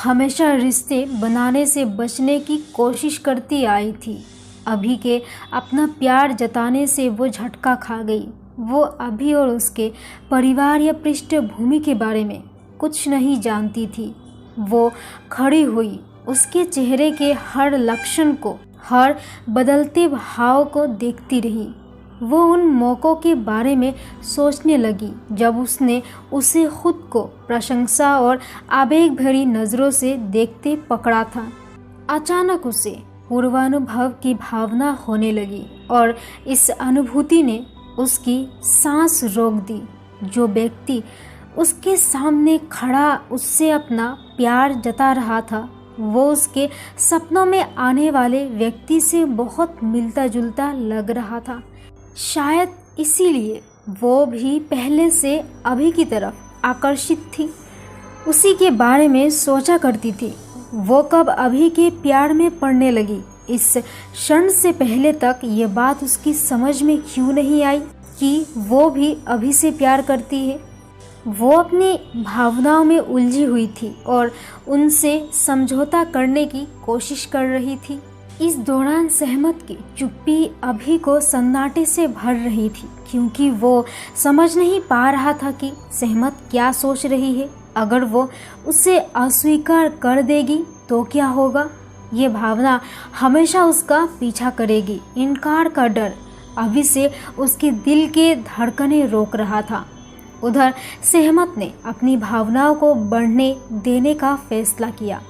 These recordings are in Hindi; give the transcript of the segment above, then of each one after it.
हमेशा रिश्ते बनाने से बचने की कोशिश करती आई थी। अभी के अपना प्यार जताने से वो झटका खा गई। वो अभी और उसके परिवार या पृष्ठभूमि के बारे में कुछ नहीं जानती थी। वो खड़ी हुई उसके चेहरे के हर लक्षण को, हर बदलते भाव को देखती रही। वो उन मौक़ों के बारे में सोचने लगी जब उसने उसे खुद को प्रशंसा और आवेग भरी नज़रों से देखते पकड़ा था। अचानक उसे पूर्वानुभव की भावना होने लगी और इस अनुभूति ने उसकी सांस रोक दी। जो व्यक्ति उसके सामने खड़ा उससे अपना प्यार जता रहा था, वो उसके सपनों में आने वाले व्यक्ति से बहुत मिलता जुलता लग रहा था। शायद इसीलिए वो भी पहले से अभी की तरफ आकर्षित थी, उसी के बारे में सोचा करती थी। वो कब अभी के प्यार में पड़ने लगी, इस क्षण से पहले तक ये बात उसकी समझ में क्यों नहीं आई कि वो भी अभी से प्यार करती है। वो अपनी भावनाओं में उलझी हुई थी और उनसे समझौता करने की कोशिश कर रही थी। इस दौरान सहमत की चुप्पी अभी को सन्नाटे से भर रही थी, क्योंकि वो समझ नहीं पा रहा था कि सहमत क्या सोच रही है। अगर वो उसे अस्वीकार कर देगी तो क्या होगा? ये भावना हमेशा उसका पीछा करेगी। इनकार का डर अभी से उसके दिल के धड़कनें रोक रहा था। उधर सहमत ने अपनी भावनाओं को बढ़ने देने का फैसला किया।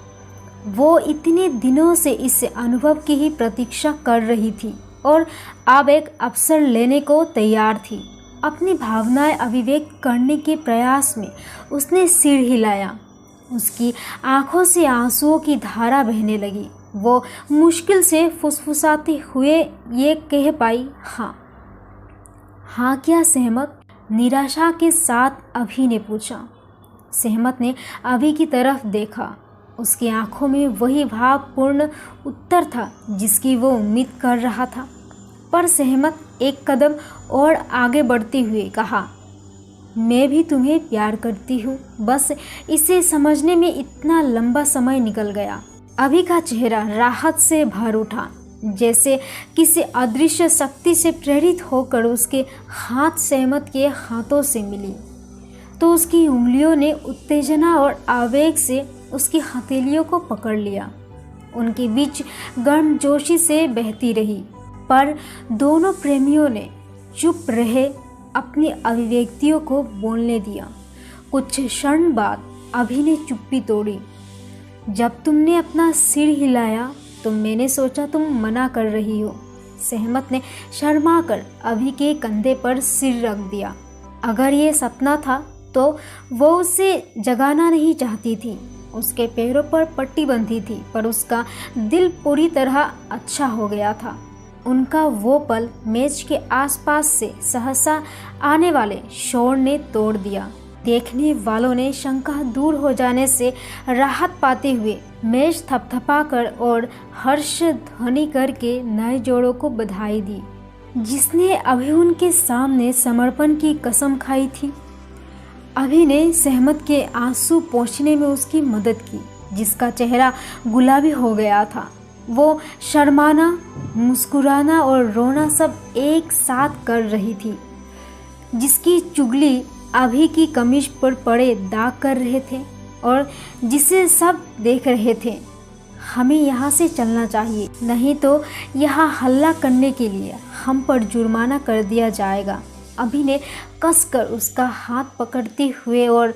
वो इतने दिनों से इस अनुभव की ही प्रतीक्षा कर रही थी और अब एक अवसर लेने को तैयार थी। अपनी भावनाएं अभिव्यक्त करने के प्रयास में उसने सिर हिलाया। उसकी आंखों से आंसुओं की धारा बहने लगी। वो मुश्किल से फुसफुसाते हुए ये कह पाई, हाँ। हाँ क्या सहमत? निराशा के साथ अभी ने पूछा। सहमत ने अभी की तरफ देखा। उसकी आंखों में वही भावपूर्ण उत्तर था जिसकी वो उम्मीद कर रहा था। पर सहमत एक कदम और आगे बढ़ते हुए कहा, मैं भी तुम्हें प्यार करती हूँ। बस इसे समझने में इतना लंबा समय निकल गया। अभी का चेहरा राहत से भर उठा, जैसे किसी अदृश्य शक्ति से प्रेरित होकर उसके हाथ सहमत के हाथों से मिली तो उसकी उंगलियों ने उत्तेजना और आवेग से उसकी हथेलियों को पकड़ लिया। उनके बीच गर्मजोशी से बहती रही, पर दोनों प्रेमियों ने चुप रहे अपनी अभिव्यक्तियों को बोलने दिया। कुछ क्षण बाद अभी ने चुप्पी तोड़ी। जब तुमने अपना सिर हिलाया तो मैंने सोचा तुम मना कर रही हो। सहमत ने शर्मा कर अभी के कंधे पर सिर रख दिया। अगर ये सपना था तो वो उसे जगाना नहीं चाहती थी। उसके पैरों पर पट्टी बंधी थी, पर उसका दिल पूरी तरह अच्छा हो गया था। उनका वो पल मेज के आसपास से सहसा आने वाले शोर ने तोड़ दिया। देखने वालों ने शंका दूर हो जाने से राहत पाते हुए मेज थपथपाकर और हर्ष ध्वनि करके नए जोड़ों को बधाई दी, जिसने अभी उनके सामने समर्पण की कसम खाई थी। अभी ने सहमत के आंसू पोंछने में उसकी मदद की, जिसका चेहरा गुलाबी हो गया था। वो शर्माना, मुस्कुराना और रोना सब एक साथ कर रही थी, जिसकी चुगली अभी की कमीज पर पड़े दाग कर रहे थे और जिसे सब देख रहे थे। हमें यहाँ से चलना चाहिए, नहीं तो यहाँ हल्ला करने के लिए हम पर जुर्माना कर दिया जाएगा। अभी ने कसकर उसका हाथ पकड़ते हुए और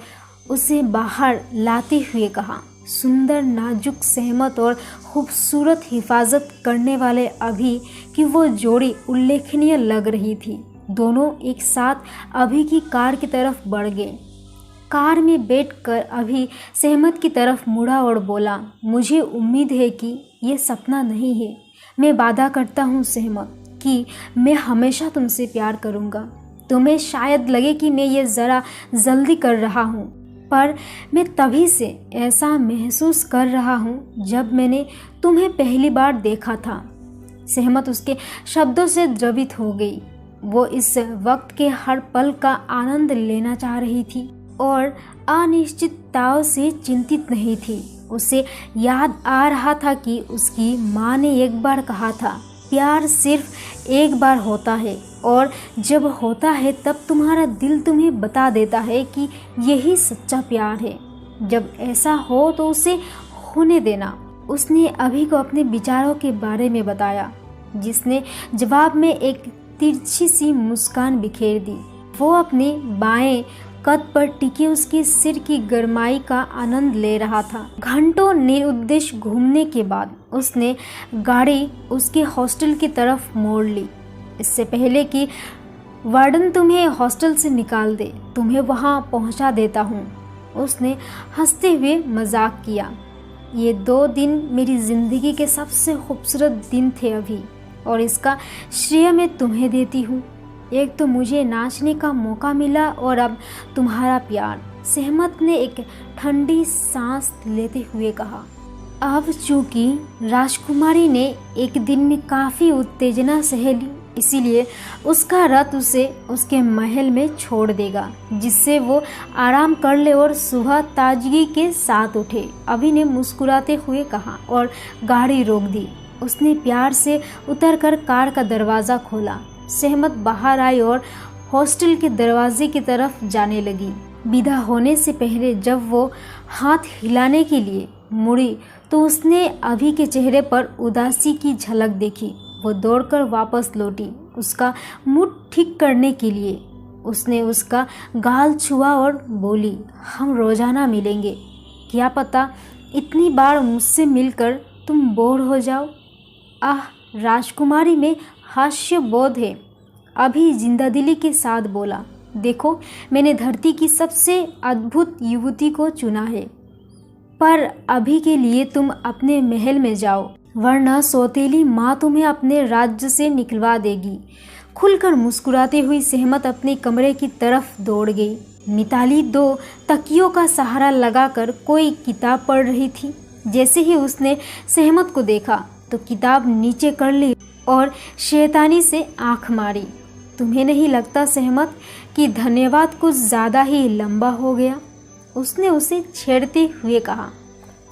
उसे बाहर लाते हुए कहा। सुंदर, नाजुक सहमत और खूबसूरत हिफाजत करने वाले अभी की वो जोड़ी उल्लेखनीय लग रही थी। दोनों एक साथ अभी की कार की तरफ बढ़ गए। कार में बैठकर अभी सहमत की तरफ मुड़ा और बोला, मुझे उम्मीद है कि ये सपना नहीं है। मैं वादा करता हूँ सहमत कि मैं हमेशा तुमसे प्यार करूँगा। तुम्हें शायद लगे कि मैं ये ज़रा जल्दी कर रहा हूँ, पर मैं तभी से ऐसा महसूस कर रहा हूँ जब मैंने तुम्हें पहली बार देखा था। सहमत उसके शब्दों से द्रवित हो गई। वो इस वक्त के हर पल का आनंद लेना चाह रही थी और अनिश्चितताओं से चिंतित नहीं थी। उसे याद आ रहा था कि उसकी माँ ने एक बार कहा था, प्यार सिर्फ एक बार होता है और जब होता है तब तुम्हारा दिल तुम्हें बता देता है कि यही सच्चा प्यार है। जब ऐसा हो तो उसे होने देना। उसने अभी को अपने विचारों के बारे में बताया, जिसने जवाब में एक तिरछी सी मुस्कान बिखेर दी। वो अपने बाएं कद पर टिके उसके सिर की गरमाई का आनंद ले रहा था। घंटों निरुद्देश्य घूमने के बाद उसने गाड़ी उसके हॉस्टल की तरफ मोड़ ली। इससे पहले कि वार्डन तुम्हें हॉस्टल से निकाल दे, तुम्हें वहां पहुंचा देता हूं, उसने हंसते हुए मजाक किया। ये 2 दिन मेरी जिंदगी के सबसे खूबसूरत दिन थे अभी, और इसका श्रेय मैं तुम्हें देती हूँ। एक तो मुझे नाचने का मौका मिला और अब तुम्हारा प्यार। सहमत ने एक ठंडी सांस लेते हुए कहा। अब चूंकि राजकुमारी ने एक दिन में काफ़ी उत्तेजना सह ली, इसीलिए उसका रथ उसे उसके महल में छोड़ देगा, जिससे वो आराम कर ले और सुबह ताजगी के साथ उठे। अभी ने मुस्कुराते हुए कहा और गाड़ी रोक दी। उसने प्यार से उतरकर कार का दरवाज़ा खोला। सहमत बाहर आई और हॉस्टल के दरवाजे की तरफ जाने लगी। विदा होने से पहले जब वो हाथ हिलाने के लिए मुड़ी तो उसने अभी के चेहरे पर उदासी की झलक देखी। वो दौड़कर वापस लौटी उसका मूड ठीक करने के लिए। उसने उसका गाल छुआ और बोली, हम रोजाना मिलेंगे, क्या पता इतनी बार मुझसे मिलकर तुम बोर हो जाओ। आह, राजकुमारी में हास्य बोध है। अभी जिंदादिली के साथ बोला, देखो मैंने धरती की सबसे अद्भुत युवती को चुना है, पर अभी के लिए तुम अपने महल में जाओ, वरना सौतेली माँ तुम्हें अपने राज्य से निकलवा देगी। खुलकर मुस्कुराते हुई सहमत अपने कमरे की तरफ दौड़ गई। मिताली 2 तकियों का सहारा लगाकर कोई किताब पढ़ रही थी। जैसे ही उसने सहमत को देखा तो किताब नीचे कर ली और शैतानी से आंख मारी। तुम्हें नहीं लगता सहमत कि धन्यवाद कुछ ज़्यादा ही लंबा हो गया? उसने उसे छेड़ते हुए कहा।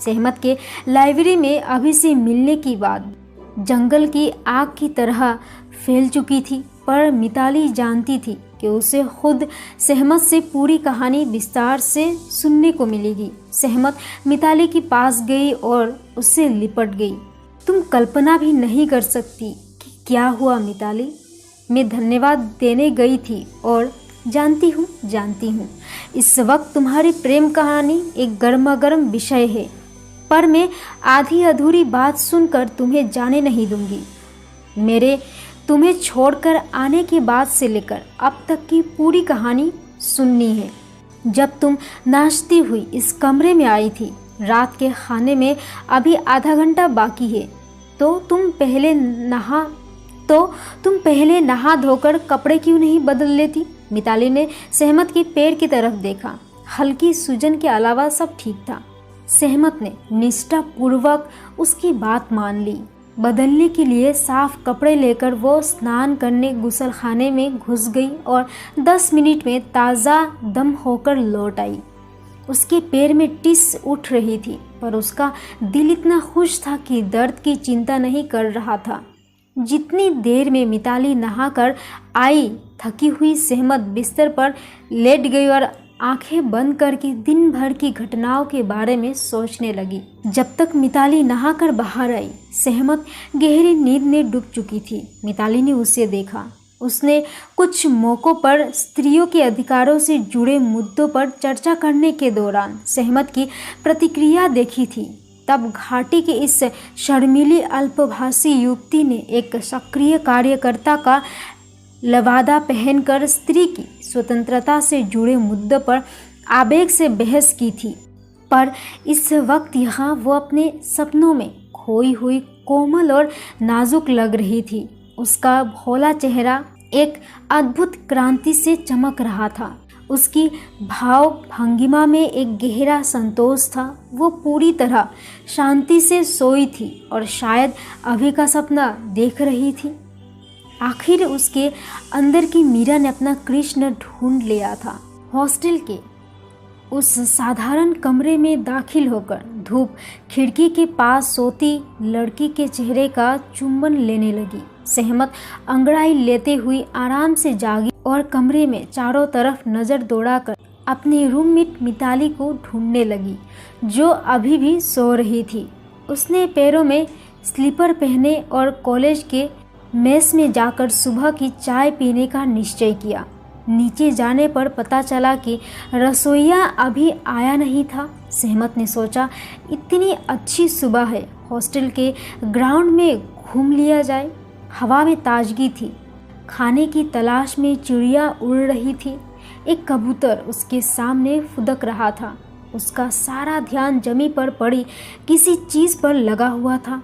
सहमत के लाइब्रेरी में अभी से मिलने की बात जंगल की आग की तरह फैल चुकी थी, पर मिताली जानती थी कि उसे खुद सहमत से पूरी कहानी विस्तार से सुनने को मिलेगी। सहमत मिताली के पास गई और उससे लिपट गई। तुम कल्पना भी नहीं कर सकती कि क्या हुआ मिताली। मैं धन्यवाद देने गई थी और जानती हूँ इस वक्त तुम्हारी प्रेम कहानी एक गर्मागर्म विषय है, पर मैं आधी अधूरी बात सुनकर तुम्हें जाने नहीं दूंगी। मेरे तुम्हें छोड़कर आने के बाद से लेकर अब तक की पूरी कहानी सुननी है। जब तुम नाचती हुई इस कमरे में आई थी, रात के खाने में अभी आधा घंटा बाकी है, तो तुम पहले नहा धोकर कपड़े क्यों नहीं बदल लेती? मिताली ने सहमत के पैर की तरफ देखा। हल्की सूजन के अलावा सब ठीक था। सहमत ने निष्ठापूर्वक उसकी बात मान ली। बदलने के लिए साफ कपड़े लेकर वो स्नान करने गुसलखाने में घुस गई और 10 मिनट में ताज़ा दम होकर लौट आई। उसके पैर में टिस उठ रही थी, पर उसका दिल इतना खुश था कि दर्द की चिंता नहीं कर रहा था। जितनी देर में मिताली नहाकर आई, थकी हुई सहमत बिस्तर पर लेट गई और आंखें बंद करके दिन भर की घटनाओं के बारे में सोचने लगी। जब तक मिताली नहाकर बाहर आई, सहमत गहरी नींद में डूब चुकी थी। मिताली ने उसे देखा। उसने कुछ मौक़ों पर स्त्रियों के अधिकारों से जुड़े मुद्दों पर चर्चा करने के दौरान सहमत की प्रतिक्रिया देखी थी। तब घाटी की इस शर्मीली अल्पभाषी युवती ने एक सक्रिय कार्यकर्ता का लवादा पहनकर स्त्री की स्वतंत्रता से जुड़े मुद्दों पर आवेग से बहस की थी। पर इस वक्त यहाँ वो अपने सपनों में खोई हुई कोमल और नाजुक लग रही थी। उसका भोला चेहरा एक अद्भुत क्रांति से चमक रहा था। उसकी भाव भंगिमा में एक गहरा संतोष था। वो पूरी तरह शांति से सोई थी और शायद अभी का सपना देख रही थी। आखिर उसके अंदर की मीरा ने अपना कृष्ण ढूंढ लिया था। हॉस्टल के उस साधारण कमरे में दाखिल होकर धूप खिड़की के पास सोती लड़की के चेहरे का चुंबन लेने लगी। सहमत अंगड़ाई लेते हुई आराम से जागी और कमरे में चारों तरफ नजर दौड़ाकर अपनी रूममेट मिताली को ढूंढने लगी, जो अभी भी सो रही थी। उसने पैरों में स्लीपर पहने और कॉलेज के मेस में जाकर सुबह की चाय पीने का निश्चय किया। नीचे जाने पर पता चला कि रसोइया अभी आया नहीं था। सहमत ने सोचा, इतनी अच्छी सुबह है, हॉस्टल के ग्राउंड में घूम लिया जाए। हवा में ताजगी थी। खाने की तलाश में चिड़िया उड़ रही थी। एक कबूतर उसके सामने फुदक रहा था। उसका सारा ध्यान जमी पर पड़ी किसी चीज़ पर लगा हुआ था।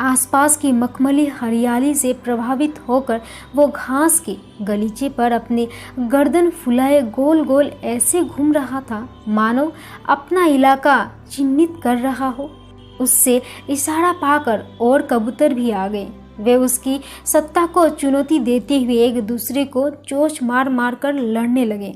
आसपास की मखमली हरियाली से प्रभावित होकर वो घास के गलीचे पर अपने गर्दन फुलाए गोल गोल ऐसे घूम रहा था मानो अपना इलाका चिन्हित कर रहा हो। उससे इशारा पाकर और कबूतर भी आ गए। वे उसकी सत्ता को चुनौती देते हुए एक दूसरे को चोंच मार मार कर लड़ने लगे।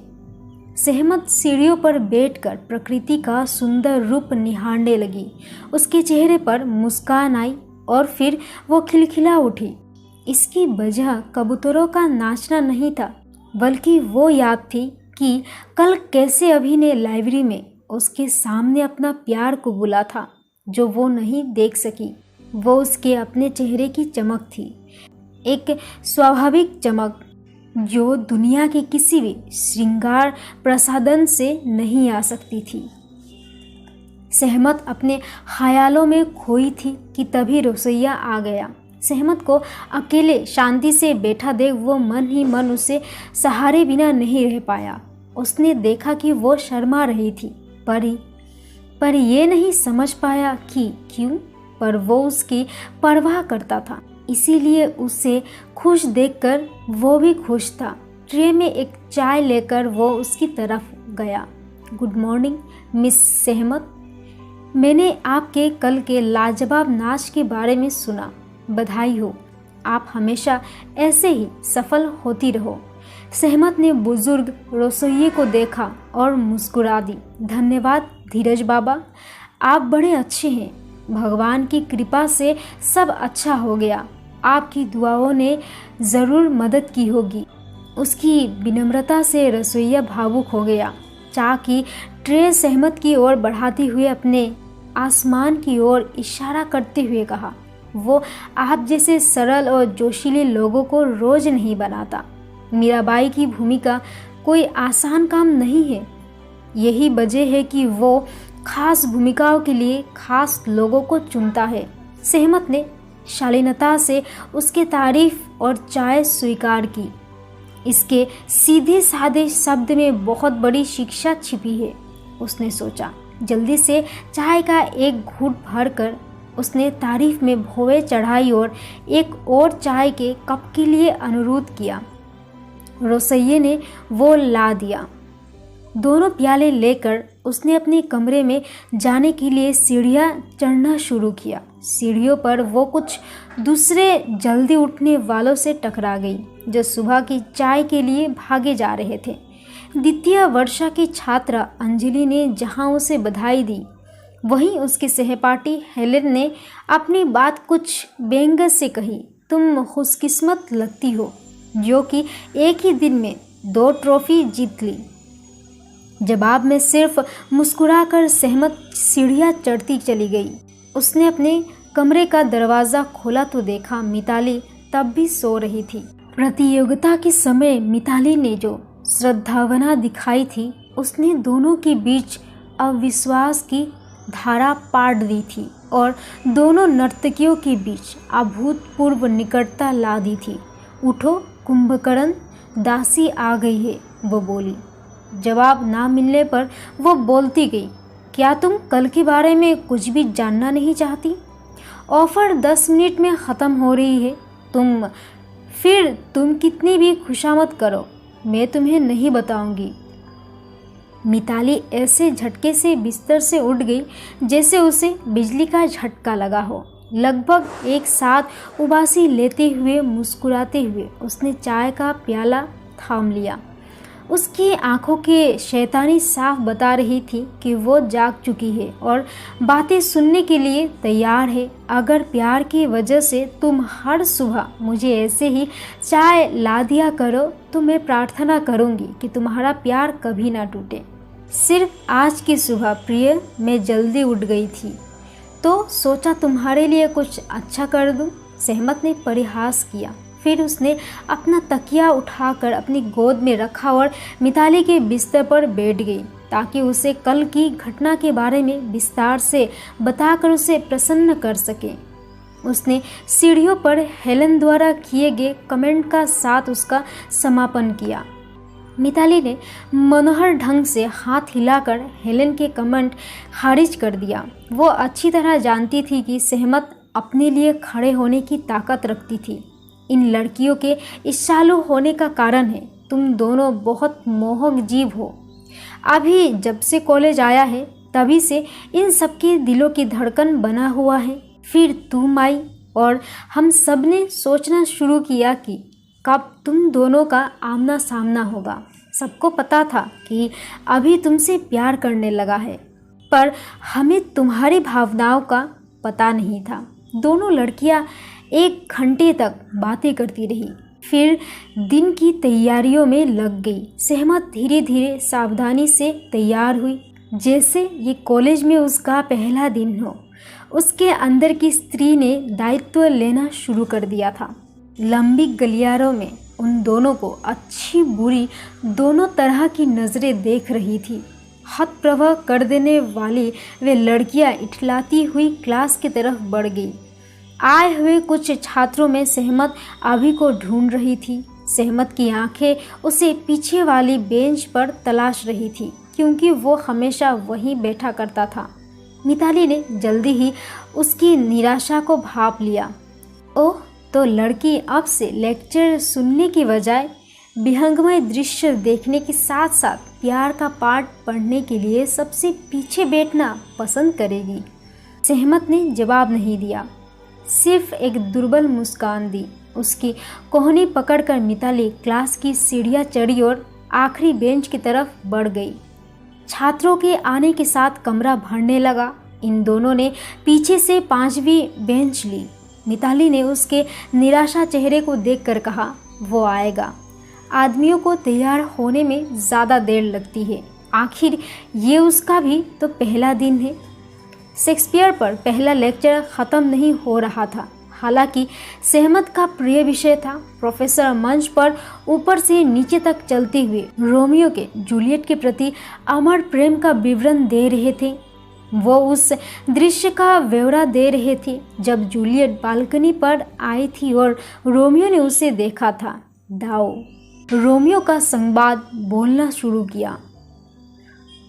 सहमत सीढ़ियों पर बैठकर प्रकृति का सुंदर रूप निहारने लगी। उसके चेहरे पर मुस्कान आई और फिर वो खिलखिला उठी। इसकी वजह कबूतरों का नाचना नहीं था, बल्कि वो याद थी कि कल कैसे अभी ने लाइब्रेरी में उसके सामने अपना प्यार को बुला था, जो वो नहीं देख सकी। वो उसके अपने चेहरे की चमक थी, एक स्वाभाविक चमक जो दुनिया के किसी भी श्रृंगार प्रसाधन से नहीं आ सकती थी। सहमत अपने ख्यालों में खोई थी कि तभी रसोइया आ गया। सहमत को अकेले शांति से बैठा देख वो मन ही मन उसे सहारे बिना नहीं रह पाया। उसने देखा कि वो शर्मा रही थी, पर ये नहीं समझ पाया कि क्यों, पर वो उसकी परवाह करता था। इसीलिए उसे खुश देखकर वो भी खुश था। ट्रे में एक चाय लेकर वो उसकी तरफ गया। गुड मॉर्निंग मिस सहमत, मैंने आपके कल के लाजवाब नाच के बारे में सुना। बधाई हो, आप हमेशा ऐसे ही सफल होती रहो। सहमत ने बुजुर्ग रसोइये को देखा और मुस्कुरा दी। धन्यवाद धीरज बाबा, आप बड़े अच्छे हैं। भगवान की कृपा से सब अच्छा हो गया। आपकी दुआओं ने ज़रूर मदद की होगी। उसकी विनम्रता से रसोइया भावुक हो गया। चाय की ट्रे सहमत की ओर बढ़ाते हुए अपने आसमान की ओर इशारा करते हुए कहा, वो आप जैसे सरल और जोशीले लोगों को रोज नहीं बनाता। मीराबाई की भूमिका कोई आसान काम नहीं है। यही वजह है कि वो खास भूमिकाओं के लिए खास लोगों को चुनता है। सहमत ने शालीनता से उसके तारीफ और चाय स्वीकार की। इसके सीधे साधे शब्द में बहुत बड़ी शिक्षा छिपी है, उसने सोचा। जल्दी से चाय का एक घूंट भरकर उसने तारीफ में भौवें चढ़ाई और एक और चाय के कप के लिए अनुरोध किया। रसोइये ने वो ला दिया। दोनों प्याले लेकर उसने अपने कमरे में जाने के लिए सीढ़ियाँ चढ़ना शुरू किया। सीढ़ियों पर वो कुछ दूसरे जल्दी उठने वालों से टकरा गई, जो सुबह की चाय के लिए भागे जा रहे थे। द्वितीय वर्षा की छात्रा अंजलि ने जहां उसे बधाई दी, वहीं उसके सहपाठी हेलेन ने अपनी बात कुछ व्यंग्य से कही। तुम खुशकिस्मत लगती हो, जो कि एक ही दिन में 2 ट्रॉफी जीत ली। जवाब में सिर्फ मुस्कुराकर सहमत सीढ़ियाँ चढ़ती चली गई। उसने अपने कमरे का दरवाज़ा खोला तो देखा मिताली तब भी सो रही थी। प्रतियोगिता के समय मिताली ने जो श्रद्धावना दिखाई थी, उसने दोनों के बीच अविश्वास की धारा पाट दी थी और दोनों नर्तकियों के बीच अभूतपूर्व निकटता ला दी थी। उठो कुंभकर्ण, दासी आ गई है, वो बोली। जवाब ना मिलने पर वो बोलती गई, क्या तुम कल के बारे में कुछ भी जानना नहीं चाहती? ऑफर 10 मिनट में ख़त्म हो रही है। तुम कितनी भी खुशामद करो, मैं तुम्हें नहीं बताऊंगी। मिताली ऐसे झटके से बिस्तर से उठ गई जैसे उसे बिजली का झटका लगा हो। लगभग एक साथ उबासी लेते हुए मुस्कुराते हुए उसने चाय का प्याला थाम लिया। उसकी आंखों के शैतानी साफ बता रही थी कि वो जाग चुकी है और बातें सुनने के लिए तैयार है। अगर प्यार की वजह से तुम हर सुबह मुझे ऐसे ही चाय ला दिया करो तो मैं प्रार्थना करूंगी कि तुम्हारा प्यार कभी ना टूटे। सिर्फ आज की सुबह प्रिय मैं जल्दी उठ गई थी तो सोचा तुम्हारे लिए कुछ अच्छा कर दूं। सहमत ने परिहास किया। फिर उसने अपना तकिया उठाकर अपनी गोद में रखा और मिताली के बिस्तर पर बैठ गई ताकि उसे कल की घटना के बारे में विस्तार से बताकर उसे प्रसन्न कर सके। उसने सीढ़ियों पर हेलन द्वारा किए गए कमेंट का साथ उसका समापन किया। मिताली ने मनोहर ढंग से हाथ हिलाकर हेलन के कमेंट खारिज कर दिया। वो अच्छी तरह जानती थी कि सहमत अपने लिए खड़े होने की ताकत रखती थी। इन लड़कियों के इस चालू होने का कारण है तुम दोनों बहुत मोहक जीव हो। अभी जब से कॉलेज आया है तभी से इन सबके दिलों की धड़कन बना हुआ है। फिर तुम आई और हम सब ने सोचना शुरू किया कि कब तुम दोनों का आमना सामना होगा। सबको पता था कि अभी तुमसे प्यार करने लगा है, पर हमें तुम्हारी भावनाओं का पता नहीं था। दोनों लड़कियां 1 घंटे तक बातें करती रही, फिर दिन की तैयारियों में लग गई। सहमत धीरे धीरे सावधानी से तैयार हुई, जैसे ये कॉलेज में उसका पहला दिन हो। उसके अंदर की स्त्री ने दायित्व लेना शुरू कर दिया था। लंबी गलियारों में उन दोनों को अच्छी बुरी दोनों तरह की नज़रें देख रही थी। हतप्रभा कर देने वाली वे लड़कियां इठलाती हुई क्लास की तरफ बढ़ गई। आए हुए कुछ छात्रों में सहमत अभी को ढूंढ रही थी। सहमत की आंखें उसे पीछे वाली बेंच पर तलाश रही थी क्योंकि वो हमेशा वहीं बैठा करता था। मिताली ने जल्दी ही उसकी निराशा को भांप लिया। ओह, तो लड़की अब से लेक्चर सुनने की बजाय विहंगमय दृश्य देखने के साथ साथ प्यार का पाठ पढ़ने के लिए सबसे पीछे बैठना पसंद करेगी। सहमत ने जवाब नहीं दिया, सिर्फ एक दुर्बल मुस्कान दी। उसकी कोहनी पकड़कर मिताली क्लास की सीढ़ियाँ चढ़ी और आखिरी बेंच की तरफ बढ़ गई। छात्रों के आने के साथ कमरा भरने लगा। इन दोनों ने पीछे से 5वीं बेंच ली। मिताली ने उसके निराशा चेहरे को देखकर कहा, वो आएगा। आदमियों को तैयार होने में ज़्यादा देर लगती है, आखिर ये उसका भी तो पहला दिन है। शेक्सपियर पर पहला लेक्चर ख़त्म नहीं हो रहा था, हालांकि सहमत का प्रिय विषय था। प्रोफेसर मंच पर ऊपर से नीचे तक चलते हुए रोमियो के जूलियट के प्रति अमर प्रेम का विवरण दे रहे थे। वो उस दृश्य का ब्यौरा दे रहे थे जब जूलियट बालकनी पर आई थी और रोमियो ने उसे देखा था। दाओ, रोमियो का संवाद बोलना शुरू किया।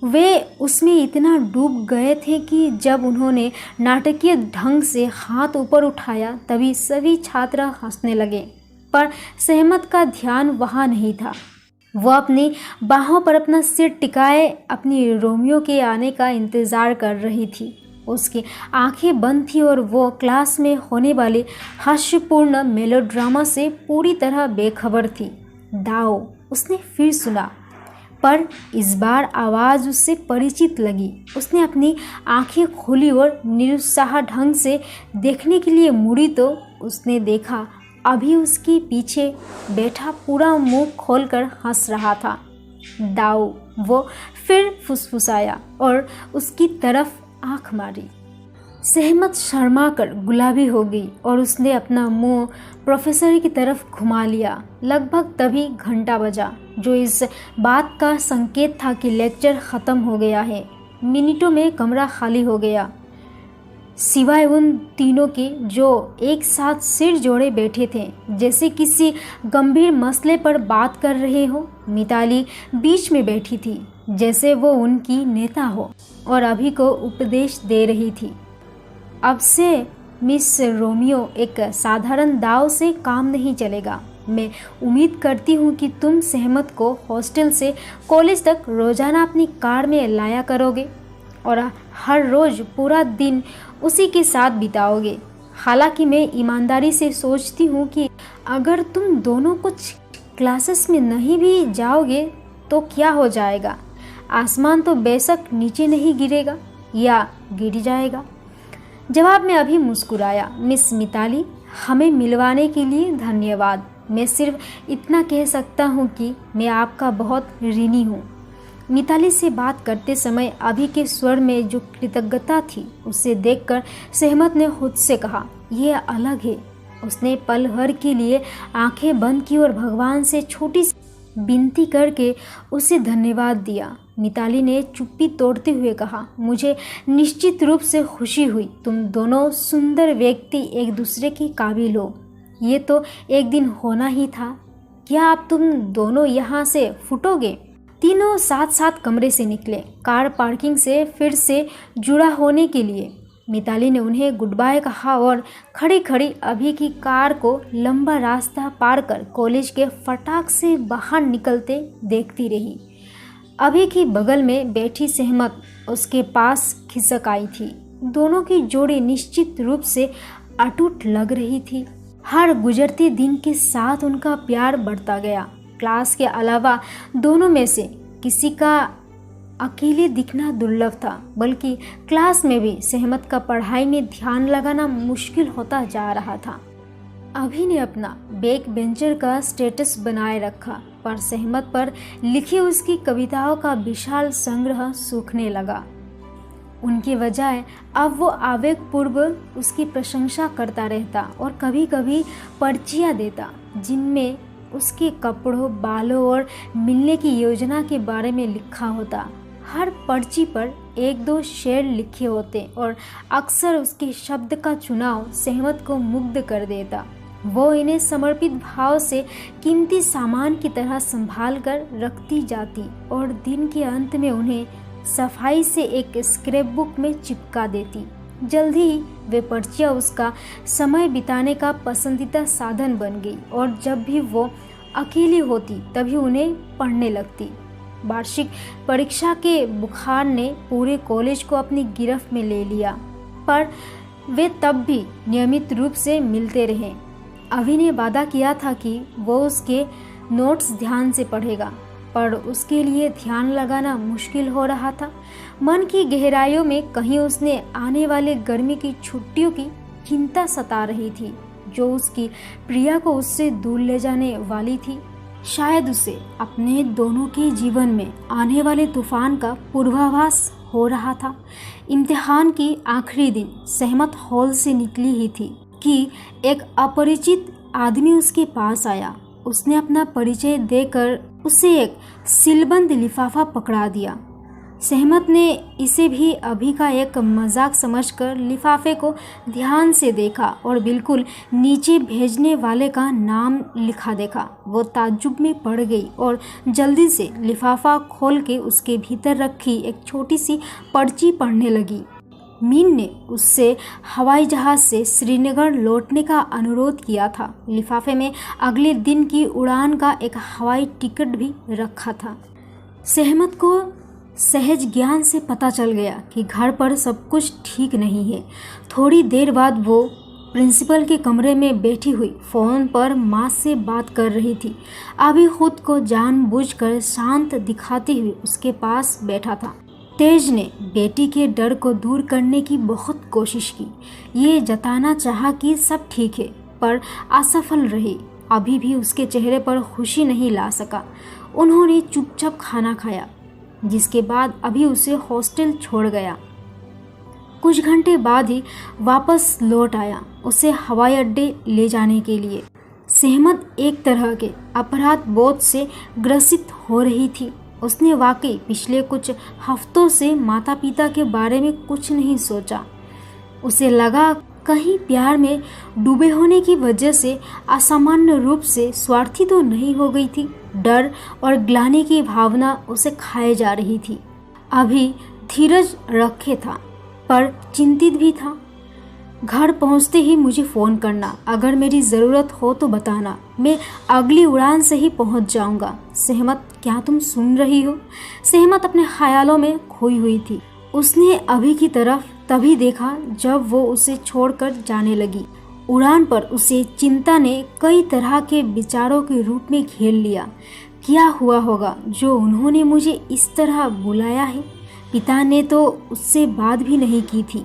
वे उसमें इतना डूब गए थे कि जब उन्होंने नाटकीय ढंग से हाथ ऊपर उठाया तभी सभी छात्र हंसने लगे, पर सहमत का ध्यान वहाँ नहीं था। वो अपनी बाहों पर अपना सिर टिकाए अपनी रोमियो के आने का इंतज़ार कर रही थी। उसकी आंखें बंद थी और वो क्लास में होने वाले हास्यपूर्ण मेलोड्रामा से पूरी तरह बेखबर थी। दाओ, उसने फिर सुना, पर इस बार आवाज़ उससे परिचित लगी। उसने अपनी आंखें खोली और निरुत्साह ढंग से देखने के लिए मुड़ी तो उसने देखा अभी उसके पीछे बैठा पूरा मुंह खोलकर हंस रहा था। दाऊ, वो फिर फुसफुसाया और उसकी तरफ आंख मारी। सहमत शर्मा कर गुलाबी हो गई और उसने अपना मुंह प्रोफेसर की तरफ घुमा लिया। लगभग तभी घंटा बजा, जो इस बात का संकेत था कि लेक्चर ख़त्म हो गया है। मिनटों में कमरा खाली हो गया, सिवाय उन तीनों के जो एक साथ सिर जोड़े बैठे थे, जैसे किसी गंभीर मसले पर बात कर रहे हो। मिताली बीच में बैठी थी, जैसे वो उनकी नेता हो और अभी को उपदेश दे रही थी। अब से मिस रोमियो, एक साधारण दाव से काम नहीं चलेगा। मैं उम्मीद करती हूँ कि तुम सहमत को हॉस्टल से कॉलेज तक रोज़ाना अपनी कार में लाया करोगे और हर रोज़ पूरा दिन उसी के साथ बिताओगे। हालांकि मैं ईमानदारी से सोचती हूँ कि अगर तुम दोनों कुछ क्लासेस में नहीं भी जाओगे तो क्या हो जाएगा? आसमान तो बेशक नीचे नहीं गिरेगा या गिर जाएगा। जवाब में अभी मुस्कुराया। मिस मिताली, हमें मिलवाने के लिए धन्यवाद। मैं सिर्फ इतना कह सकता हूँ कि मैं आपका बहुत ऋणी हूँ। मिताली से बात करते समय अभी के स्वर में जो कृतज्ञता थी उसे देखकर सहमत ने खुद से कहा, यह अलग है। उसने पल भर के लिए आंखें बंद की और भगवान से छोटी सी विनती करके उसे धन्यवाद दिया। मिताली ने चुप्पी तोड़ते हुए कहा, मुझे निश्चित रूप से खुशी हुई। तुम दोनों सुंदर व्यक्ति एक दूसरे के काबिल हो। ये तो एक दिन होना ही था। क्या अब तुम दोनों यहाँ से फुटोगे? तीनों साथ साथ कमरे से निकले, कार पार्किंग से फिर से जुड़ा होने के लिए। मिताली ने उन्हें गुड बाय कहा और खड़ी खड़ी अभी की कार को लंबा रास्ता पार कर कॉलेज के फटाक से बाहर निकलते देखती रही। अभी की बगल में बैठी सहमत उसके पास खिसक आई थी। दोनों की जोड़ी निश्चित रूप से अटूट लग रही थी। हर गुजरते दिन के साथ उनका प्यार बढ़ता गया। क्लास के अलावा दोनों में से किसी का अकेले दिखना दुर्लभ था, बल्कि क्लास में भी सहमत का पढ़ाई में ध्यान लगाना मुश्किल होता जा रहा था। अभी ने अपना बैक बेंचर का स्टेटस बनाए रखा, पर सहमत पर लिखी उसकी कविताओं का विशाल संग्रह सूखने लगा। उनके बजाय अब वो आवेगपूर्व उसकी प्रशंसा करता रहता और कभी कभी पर्चियाँ देता, जिनमें उसके कपड़ों, बालों और मिलने की योजना के बारे में लिखा होता। हर पर्ची पर एक दो शेर लिखे होते और अक्सर उसके शब्द का चुनाव सहमत को मुग्ध कर देता। वो इन्हें समर्पित भाव से कीमती सामान की तरह संभाल कर रखती जाती और दिन के अंत में उन्हें सफाई से एक स्क्रैप बुक में चिपका देती। जल्द ही वे पर्चियाँ उसका समय बिताने का पसंदीदा साधन बन गई और जब भी वो अकेली होती तभी उन्हें पढ़ने लगती। वार्षिक परीक्षा के बुखार ने पूरे कॉलेज को अपनी गिरफ्त में ले लिया, पर वे तब भी नियमित रूप से मिलते रहे। अभी ने वादा किया था कि वो उसके नोट्स ध्यान से पढ़ेगा, पर उसके लिए ध्यान लगाना मुश्किल हो रहा था। मन की गहराइयों में कहीं उसने आने वाले गर्मी की छुट्टियों की चिंता सता रही थी, जो उसकी प्रिया को उससे दूर ले जाने वाली थी। शायद उसे अपने दोनों के जीवन में आने वाले तूफान का पूर्वाभास हो रहा था। इम्तिहान की आखिरी दिन सहमत हॉल से निकली ही थी कि एक अपरिचित आदमी उसके पास आया। उसने अपना परिचय देकर उसे एक सीलबंद लिफाफा पकड़ा दिया। सहमत ने इसे भी अभी का एक मजाक समझकर लिफाफे को ध्यान से देखा और बिल्कुल नीचे भेजने वाले का नाम लिखा देखा। वो ताज्जुब में पड़ गई और जल्दी से लिफाफा खोल के उसके भीतर रखी एक छोटी सी पर्ची पढ़ने लगी। मीन ने उससे हवाई जहाज़ से श्रीनगर लौटने का अनुरोध किया था। लिफाफे में अगले दिन की उड़ान का एक हवाई टिकट भी रखा था। सहमत को सहज ज्ञान से पता चल गया कि घर पर सब कुछ ठीक नहीं है। थोड़ी देर बाद वो प्रिंसिपल के कमरे में बैठी हुई फ़ोन पर माँ से बात कर रही थी। अभी खुद को जानबूझकर शांत दिखाते हुए उसके पास बैठा था। तेज ने बेटी के डर को दूर करने की बहुत कोशिश की। ये जताना चाहा कि सब ठीक है, पर असफल रही। अभी भी उसके चेहरे पर खुशी नहीं ला सका। उन्होंने चुपचाप खाना खाया, जिसके बाद अभी उसे हॉस्टल छोड़ गया। कुछ घंटे बाद ही वापस लौट आया, उसे हवाई अड्डे ले जाने के लिए। सहमत एक तरह के अपराध बोध से ग्रसित हो रही थी। उसने वाकई पिछले कुछ हफ्तों से माता पिता के बारे में कुछ नहीं सोचा। उसे लगा कहीं प्यार में डूबे होने की वजह से असामान्य रूप से स्वार्थी तो नहीं हो गई थी। डर और ग्लानि की भावना उसे खाए जा रही थी। अभी धीरज रखे था, पर चिंतित भी था। घर पहुंचते ही मुझे फ़ोन करना, अगर मेरी ज़रूरत हो तो बताना। मैं अगली उड़ान से ही पहुंच जाऊंगा। सहमत, क्या तुम सुन रही हो? सहमत अपने ख्यालों में खोई हुई थी। उसने अभी की तरफ तभी देखा जब वो उसे छोड़कर जाने लगी। उड़ान पर उसे चिंता ने कई तरह के विचारों के रूप में घेर लिया। क्या हुआ होगा जो उन्होंने मुझे इस तरह बुलाया है? पिता ने तो उससे बात भी नहीं की थी।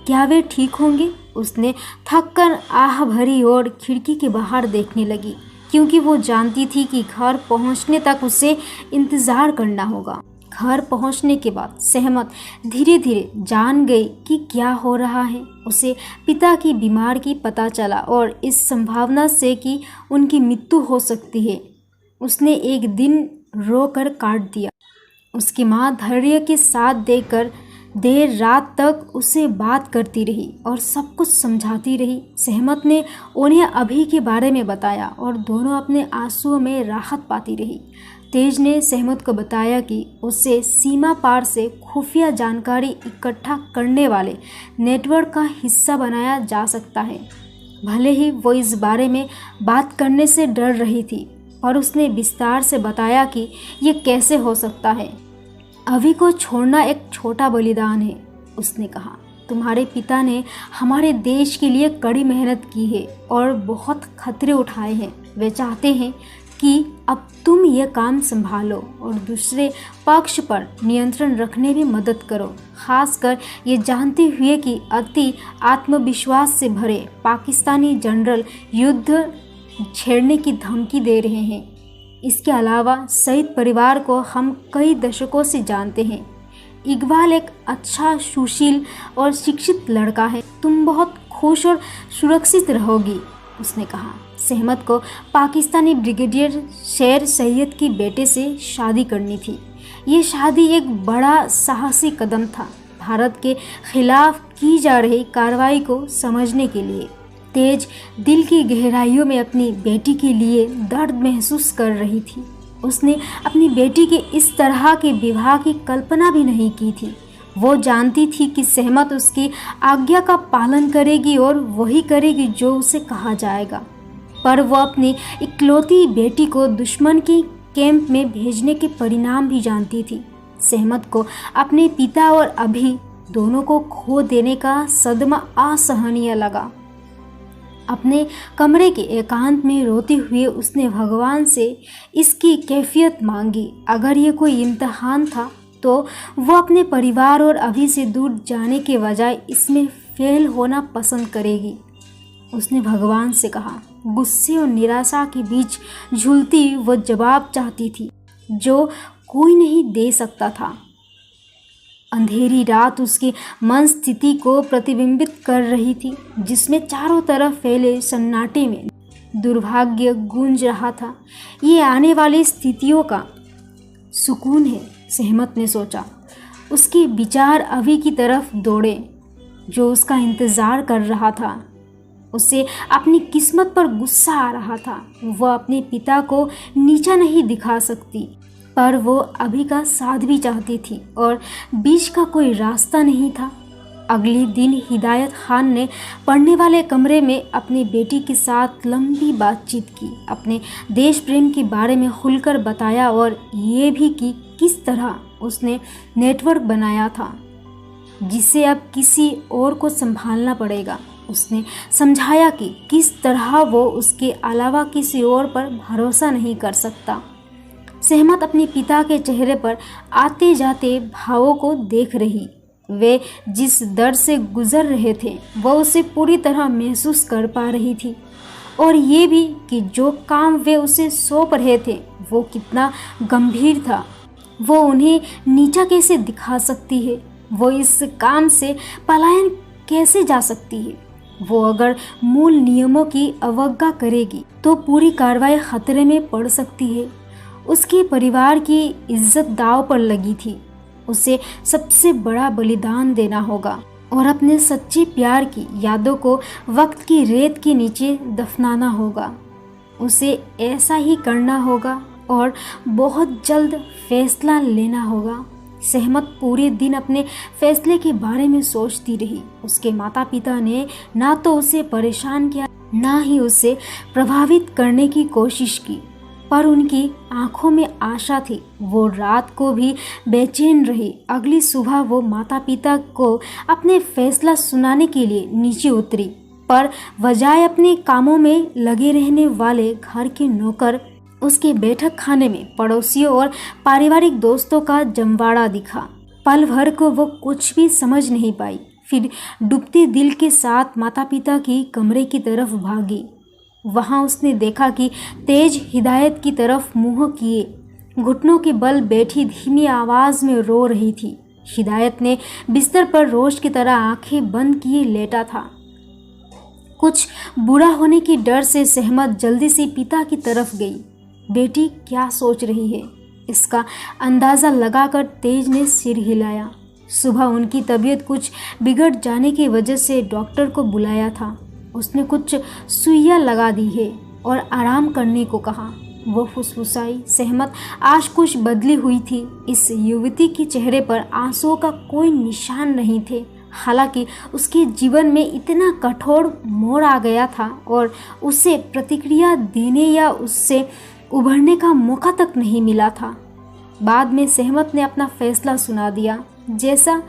क्या वे ठीक होंगे? उसने थककर आह भरी और खिड़की के बाहर देखने लगी, क्योंकि वो जानती थी कि घर पहुंचने तक उसे इंतज़ार करना होगा। घर पहुंचने के बाद सहमत धीरे धीरे जान गई कि क्या हो रहा है। उसे पिता की बीमार की पता चला और इस संभावना से कि उनकी मृत्यु हो सकती है, उसने एक दिन रोकर काट दिया। उसकी माँ धैर्य के साथ देकर देर रात तक उसे बात करती रही और सब कुछ समझाती रही। सहमत ने उन्हें अभी के बारे में बताया और दोनों अपने आंसुओं में राहत पाती रही। तेज ने सहमत को बताया कि उसे सीमा पार से खुफिया जानकारी इकट्ठा करने वाले नेटवर्क का हिस्सा बनाया जा सकता है। भले ही वो इस बारे में बात करने से डर रही थी, पर उसने विस्तार से बताया कि ये कैसे हो सकता है। अभी को छोड़ना एक छोटा बलिदान है, उसने कहा। तुम्हारे पिता ने हमारे देश के लिए कड़ी मेहनत की है और बहुत खतरे उठाए हैं। वे चाहते हैं कि अब तुम ये काम संभालो और दूसरे पक्ष पर नियंत्रण रखने में मदद करो, खासकर ये जानते हुए कि अति आत्मविश्वास से भरे पाकिस्तानी जनरल युद्ध छेड़ने की धमकी दे रहे हैं। इसके अलावा सईद परिवार को हम कई दशकों से जानते हैं। इकबाल एक अच्छा, सुशील और शिक्षित लड़का है। तुम बहुत खुश और सुरक्षित रहोगी, उसने कहा। सहमत को पाकिस्तानी ब्रिगेडियर शेर सैयद की बेटे से शादी करनी थी। ये शादी एक बड़ा साहसी कदम था, भारत के खिलाफ की जा रही कार्रवाई को समझने के लिए। तेज दिल की गहराइयों में अपनी बेटी के लिए दर्द महसूस कर रही थी। उसने अपनी बेटी के इस तरह के विवाह की कल्पना भी नहीं की थी। वो जानती थी कि सहमत उसकी आज्ञा का पालन करेगी और वही करेगी जो उसे कहा जाएगा, पर वो अपनी इकलौती बेटी को दुश्मन के कैंप में भेजने के परिणाम भी जानती थी। सहमत को अपने पिता और अभी दोनों को खो देने का सदमा असहनीय लगा। अपने कमरे के एकांत में रोते हुए उसने भगवान से इसकी कैफियत मांगी। अगर ये कोई इम्तिहान था तो वो अपने परिवार और अभी से दूर जाने के बजाय इसमें फेल होना पसंद करेगी, उसने भगवान से कहा। गुस्से और निराशा के बीच झूलती वो जवाब चाहती थी जो कोई नहीं दे सकता था। अंधेरी रात उसकी मन स्थिति को प्रतिबिंबित कर रही थी, जिसमें चारों तरफ फैले सन्नाटे में दुर्भाग्य गूंज रहा था। ये आने वाली स्थितियों का सुकून है, सहमत ने सोचा। उसके विचार अभी की तरफ दौड़े जो उसका इंतज़ार कर रहा था। उसे अपनी किस्मत पर गुस्सा आ रहा था। वह अपने पिता को नीचा नहीं दिखा सकती, पर वो अभी का साथ भी चाहती थी और बीच का कोई रास्ता नहीं था। अगले दिन हिदायत खान ने पढ़ने वाले कमरे में अपनी बेटी के साथ लंबी बातचीत की, अपने देश प्रेम के बारे में खुलकर बताया और ये भी कि किस तरह उसने नेटवर्क बनाया था जिसे अब किसी और को संभालना पड़ेगा। उसने समझाया कि किस तरह वो उसके अलावा किसी और पर भरोसा नहीं कर सकता। सहमत अपने पिता के चेहरे पर आते जाते भावों को देख रही। वे जिस दर्द से गुजर रहे थे वह उसे पूरी तरह महसूस कर पा रही थी, और ये भी कि जो काम वे उसे सौंप रहे थे वो कितना गंभीर था। वो उन्हें नीचा कैसे दिखा सकती है? वो इस काम से पलायन कैसे जा सकती है? वो अगर मूल नियमों की अवज्ञा करेगी तो पूरी कार्रवाई खतरे में पड़ सकती है। उसके परिवार की इज्जत दांव पर लगी थी। उसे सबसे बड़ा बलिदान देना होगा और अपने सच्चे प्यार की यादों को वक्त की रेत के नीचे दफनाना होगा। उसे ऐसा ही करना होगा और बहुत जल्द फैसला लेना होगा। सहमत पूरे दिन अपने फैसले के बारे में सोचती रही। उसके माता पिता ने ना तो उसे परेशान किया, ना ही उसे प्रभावित करने की कोशिश की, पर उनकी आंखों में आशा थी। वो रात को भी बेचैन रही। अगली सुबह वो माता पिता को अपने फैसला सुनाने के लिए नीचे उतरी, पर बजाय अपने कामों में लगे रहने वाले घर के नौकर उसके बैठक खाने में पड़ोसियों और पारिवारिक दोस्तों का जमवाड़ा दिखा। पल भर को वो कुछ भी समझ नहीं पाई। फिर डूबते दिल के साथ माता पिता की कमरे की तरफ भागी। वहाँ उसने देखा कि तेज हिदायत की तरफ मुँह किए घुटनों के बल बैठी धीमी आवाज़ में रो रही थी। हिदायत ने बिस्तर पर रोज की तरह आंखें बंद किए लेटा था। कुछ बुरा होने की डर से सहमत जल्दी से पिता की तरफ गई। बेटी क्या सोच रही है, इसका अंदाज़ा लगाकर तेज ने सिर हिलाया। सुबह उनकी तबीयत कुछ बिगड़ जाने की वजह से डॉक्टर को बुलाया था। उसने कुछ सुइयां लगा दी है और आराम करने को कहा। वो फुसफुसाई। सहमत आज कुछ बदली हुई थी। इस युवती के चेहरे पर आंसुओं का कोई निशान नहीं थे। हालांकि उसके जीवन में इतना कठोर मोड़ आ गया था और उसे प्रतिक्रिया देने या उससे उभरने का मौका तक नहीं मिला था। बाद में सहमत ने अपना फैसला सुना दिया। जैसा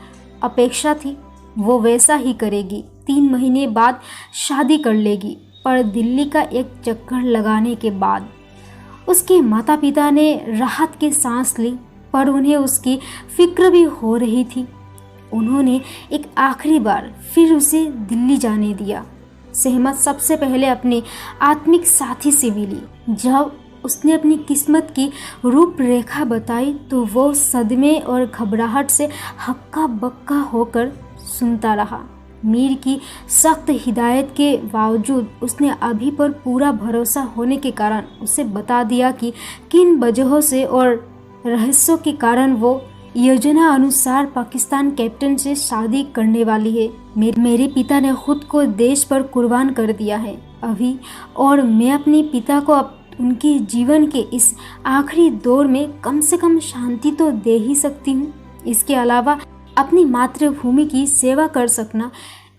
अपेक्षा थी वो वैसा ही करेगी। 3 महीने बाद शादी कर लेगी। पर दिल्ली का एक चक्कर लगाने के बाद उसके माता पिता ने राहत की सांस ली, पर उन्हें उसकी फिक्र भी हो रही थी। उन्होंने एक आखिरी बार फिर उसे दिल्ली जाने दिया। सहमत सबसे पहले अपने आत्मिक साथी से मिली। जब उसने अपनी किस्मत की रूपरेखा बताई तो वो सदमे और घबराहट से हक्का बक्का होकर सुनता रहा। मीर की सख्त हिदायत के बावजूद उसने अभी पर पूरा भरोसा होने के कारण उसे बता दिया कि किन वजहों से और रहस्यों के कारण वो योजना अनुसार पाकिस्तान कैप्टन से शादी करने वाली है। मेरे पिता ने खुद को देश पर कुर्बान कर दिया है अभी, और मैं अपने पिता को उनके जीवन के इस आखिरी दौर में कम से कम शांति तो दे ही सकती हूँ। इसके अलावा अपनी मातृभूमि की सेवा कर सकना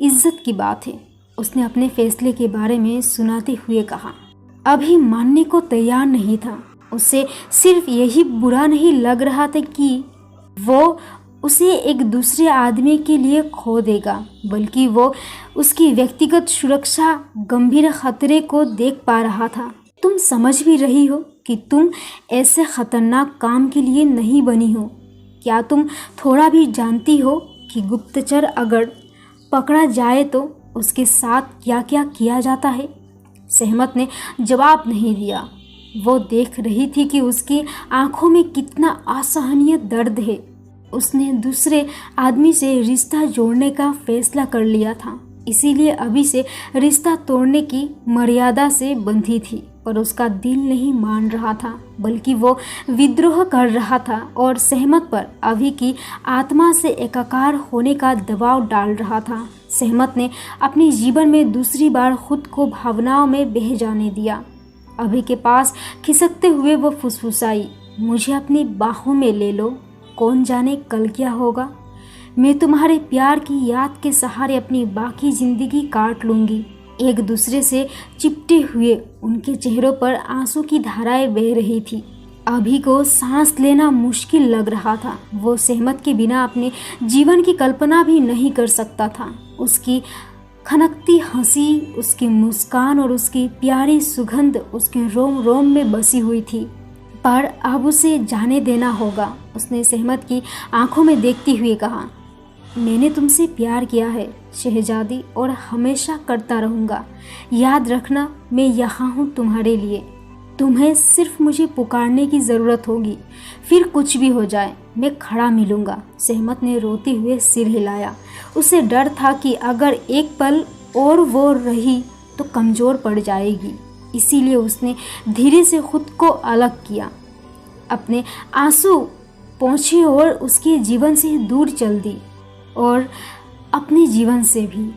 इज्जत की बात है। उसने अपने फैसले के बारे में सुनाते हुए कहा। अभी मानने को तैयार नहीं था। उसे सिर्फ यही बुरा नहीं लग रहा था कि वो उसे एक दूसरे आदमी के लिए खो देगा, बल्कि वो उसकी व्यक्तिगत सुरक्षा गंभीर खतरे को देख पा रहा था। तुम समझ भी रही हो कि तुम ऐसे खतरनाक काम के लिए नहीं बनी हो। क्या तुम थोड़ा भी जानती हो कि गुप्तचर अगर पकड़ा जाए तो उसके साथ क्या क्या किया जाता है? सहमत ने जवाब नहीं दिया। वो देख रही थी कि उसकी आंखों में कितना असहनीय दर्द है। उसने दूसरे आदमी से रिश्ता जोड़ने का फैसला कर लिया था, इसीलिए अभी से रिश्ता तोड़ने की मर्यादा से बंधी थी। पर उसका दिल नहीं मान रहा था, बल्कि वो विद्रोह कर रहा था और सहमत पर अभी की आत्मा से एकाकार होने का दबाव डाल रहा था। सहमत ने अपने जीवन में दूसरी बार खुद को भावनाओं में बह जाने दिया। अभी के पास खिसकते हुए वो फुसफुसाई, मुझे अपनी बाहों में ले लो, कौन जाने कल क्या होगा। मैं तुम्हारे प्यार की याद के सहारे अपनी बाकी जिंदगी काट लूँगी। एक दूसरे से चिपटे हुए उनके चेहरों पर आंसू की धाराएं बह रही थी। अभी को सांस लेना मुश्किल लग रहा था। वो सहमत के बिना अपने जीवन की कल्पना भी नहीं कर सकता था। उसकी खनकती हंसी, उसकी मुस्कान और उसकी प्यारी सुगंध उसके रोम रोम में बसी हुई थी। पर अब उसे जाने देना होगा। उसने सहमत की आंखों में देखते हुए कहा, मैंने तुमसे प्यार किया है शहजादी, और हमेशा करता रहूँगा। याद रखना, मैं यहाँ हूँ तुम्हारे लिए। तुम्हें सिर्फ मुझे पुकारने की ज़रूरत होगी। फिर कुछ भी हो जाए मैं खड़ा मिलूँगा। सहमत ने रोते हुए सिर हिलाया। उसे डर था कि अगर एक पल और वो रही तो कमज़ोर पड़ जाएगी। इसीलिए उसने धीरे से खुद को अलग किया, अपने आंसू पोंछे और उसके जीवन से दूर चल दी, और अपने जीवन से भी।